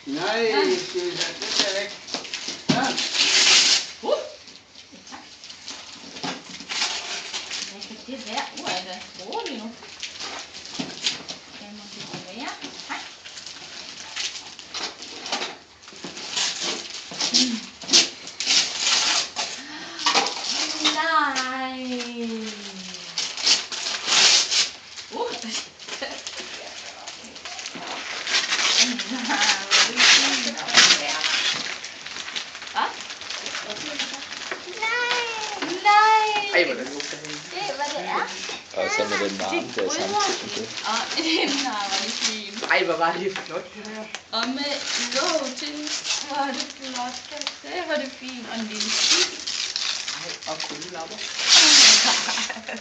Nej, skal vi sætte det der væk? Ja. Tak. Hvad kan det være? Er det roligt nu? Skal man det være? Tak. Nej. Ej, hvor er det godt. Det hvad det er? Og så med den varme der samtidig. Og nej, hvor er det fint. Ej, hvor var det flot det her. Og med låg til. Hvor er det flot. Det var det fint. Og en lille skib. Ej, og kuglelapper.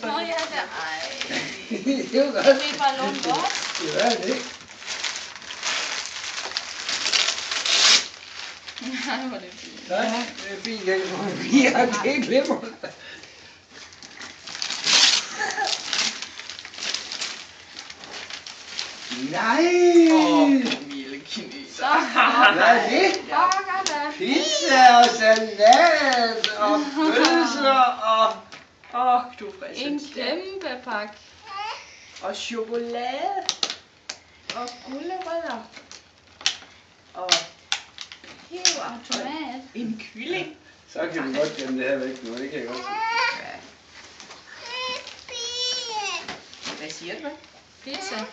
Nå ja, det er ej. Det var godt. Det er bare lånt godt. Det var det. Nej, hvor er det fint. Ja, det er fint. Jeg kan få en bier. Det er glimrende. Nej! Lille kineser. Hvad er det? Fucker da. Pizza og salat og pølser og... du er frisk. En kæmpe pakke. Og chokolade. Og gulerødder. Og Hiv og tomat. en kylling. Så kan vi godt gemme det her væk nu, det kan jeg godt se. Hvad siger du? Pizza.